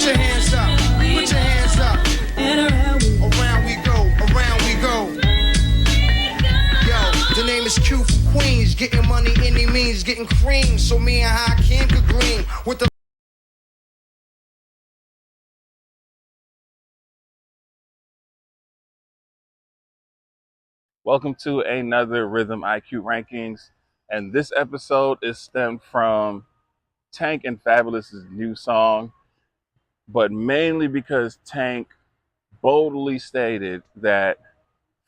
Put your hands up, put your hands up. And around we go, around we go. Yo, the name is Q from Queens, getting money any means, getting cream, so me and Hakeem could green with the. Welcome to another Rhythm IQ rankings, and this episode is stemmed from Tank and Fabolous' new song, but mainly because Tank boldly stated that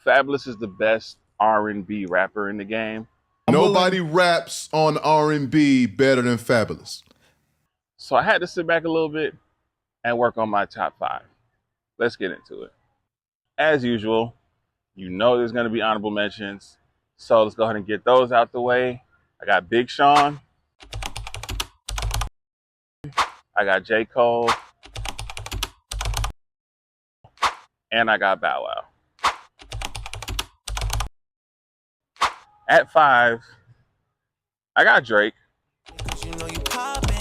Fabolous is the best R&B rapper in the game. Nobody raps on R&B better than Fabolous. So I had to sit back a little bit and work on my top 5. Let's get into it. As usual, you know there's going to be honorable mentions, so let's go ahead and get those out the way. I got Big Sean. I got J. Cole. And I got Bow Wow. At 5, I got Drake. You know you poppin',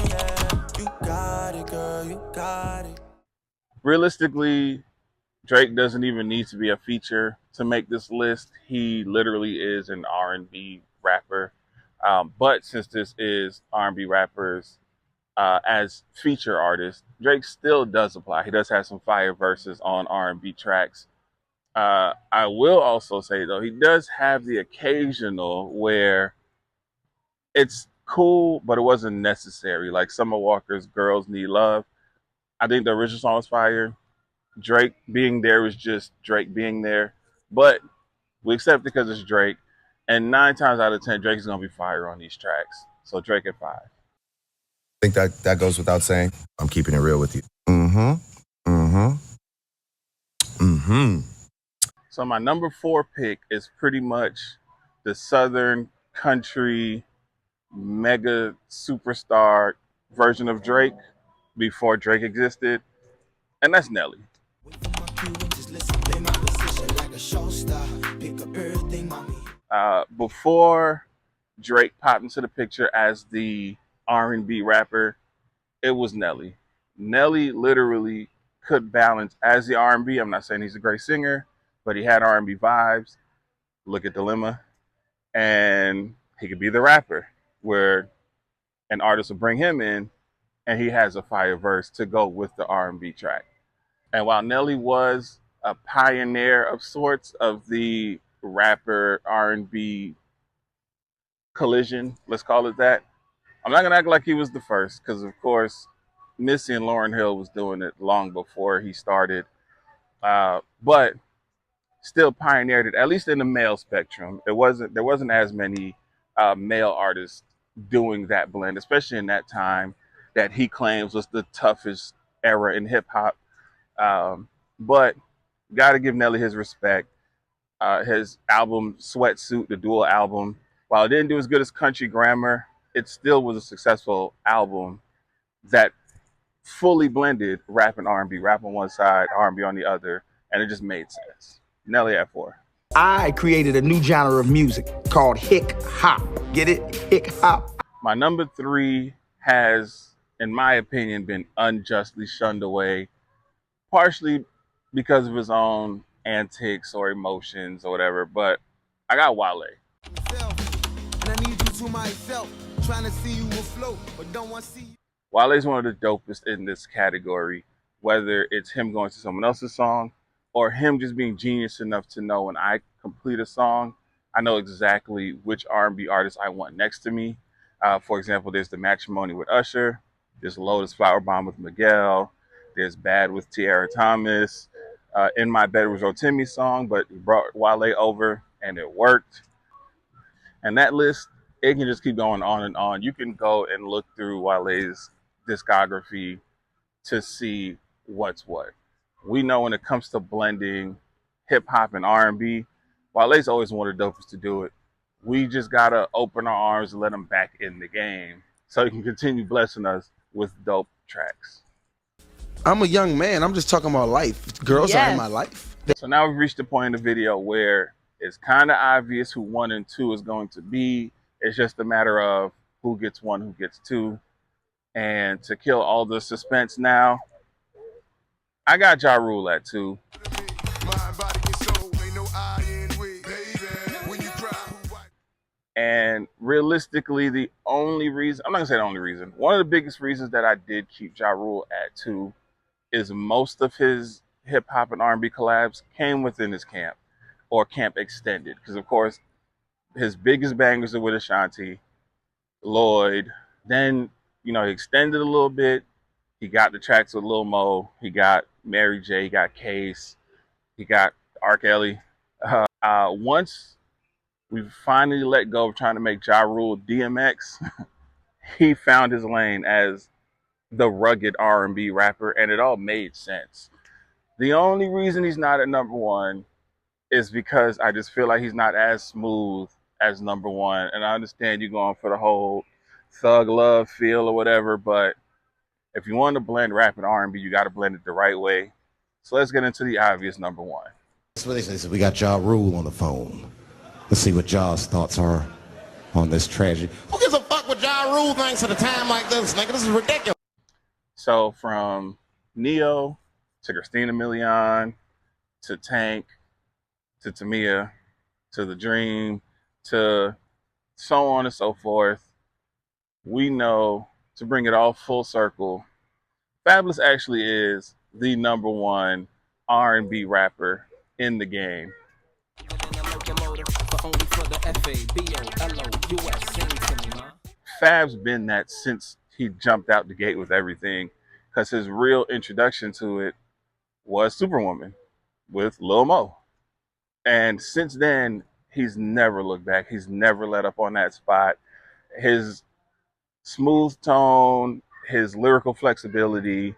yeah. You got it, girl, you got it. Realistically, Drake doesn't even need to be a feature to make this list. He literally is an R&B rapper. But since this is R&B rappers as feature artists, Drake still does apply. He does have some fire verses on R&B tracks. I will also say, though, he does have the occasional where it's cool, but it wasn't necessary. Like Summer Walker's Girls Need Love. I think the original song was fire. Drake being there was just Drake being there. But we accept it because it's Drake. And 9 times out of 10, Drake is going to be fire on these tracks. So Drake at 5. I think that goes without saying. I'm keeping it real with you. So my number 4 pick is pretty much the Southern country mega superstar version of Drake before Drake existed, and that's Nelly. Before Drake popped into the picture as the R&B rapper, it was Nelly. Nelly literally could balance as the R&B. I'm not saying he's a great singer, but he had R&B vibes. Look at Dilemma. And he could be the rapper where an artist will bring him in and he has a fire verse to go with the R&B track. And while Nelly was a pioneer of sorts of the rapper R&B collision, let's call it that, I'm not going to act like he was the first because, of course, Missy and Lauryn Hill was doing it long before he started. But still pioneered it, at least in the male spectrum. There wasn't as many male artists doing that blend, especially in that time that he claims was the toughest era in hip hop. But got to give Nelly his respect. His album Sweatsuit, the dual album, while it didn't do as good as Country Grammar, it still was a successful album that fully blended rap and R&B, rap on one side, R&B on the other, and it just made sense. Nelly at 4. I created a new genre of music called hick hop. Get it? Hick hop. My number 3 has, in my opinion, been unjustly shunned away, partially because of his own antics or emotions or whatever, but I got Wale. Wale's one of the dopest in this category, whether it's him going to someone else's song or him just being genius enough to know when I complete a song, I know exactly which R&B artist I want next to me. For example, there's The Matrimony with Usher, there's Lotus Flower Bomb with Miguel, there's Bad with Tiara Thomas, In My Bed was Rotimi's song, but he brought Wale over and it worked. And that list, it can just keep going on and on. You can go and look through Wale's discography to see what's what. We know when it comes to blending hip hop and R&B, Wale's always one of the dopest to do it. We just gotta open our arms and let him back in the game so he can continue blessing us with dope tracks. I'm a young man. I'm just talking about life. Girls are in my life. So now we've reached the point in the video where it's kind of obvious who 1 and 2 is going to be. It's just a matter of who gets 1, who gets 2. And to kill all the suspense now, I got Ja Rule at 2. And realistically, the only reason, I'm not gonna say the only reason, one of the biggest reasons that I did keep Ja Rule at 2 is most of his hip hop and R&B collabs came within his camp or camp extended. Because of course, his biggest bangers are with Ashanti, Lloyd. Then, he extended a little bit. He got the tracks with Lil Mo. He got Mary J. He got Case. He got R. Kelly. Once we finally let go of trying to make Ja Rule DMX, he found his lane as the rugged R&B rapper, and it all made sense. The only reason he's not at number 1 is because I just feel like he's not as smooth as number 1. And I understand you're going for the whole thug love feel or whatever, but if you want to blend rap and R&B, you got to blend it the right way. So let's get into the obvious number 1. That's what they say. We got Ja Rule on the phone. Let's see what Ja's thoughts are on this tragedy. Who gives a fuck what Ja Rule thinks at a time like this, nigga? This is ridiculous. So from Neo to Christina Milian to Tank to Tamia to The Dream to so on and so forth, we know, to bring it all full circle, Fabolous actually is the number 1 R&B rapper in the game. Fab's been that since he jumped out the gate with everything, because his real introduction to it was Superwoman with Lil Mo. And since then, he's never looked back. He's never let up on that spot. His smooth tone, his lyrical flexibility,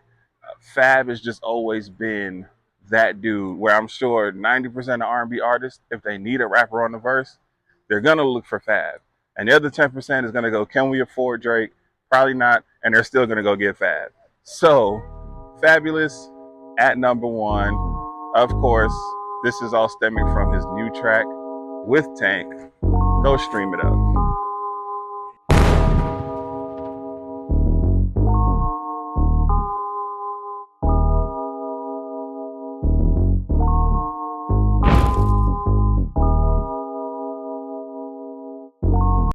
Fab has just always been that dude where I'm sure 90% of R&B artists, if they need a rapper on the verse, they're going to look for Fab. And the other 10% is going to go, can we afford Drake? Probably not. And they're still going to go get Fab. So, Fabolous at number 1. Of course, this is all stemming from his new track with Tank. Go stream it up.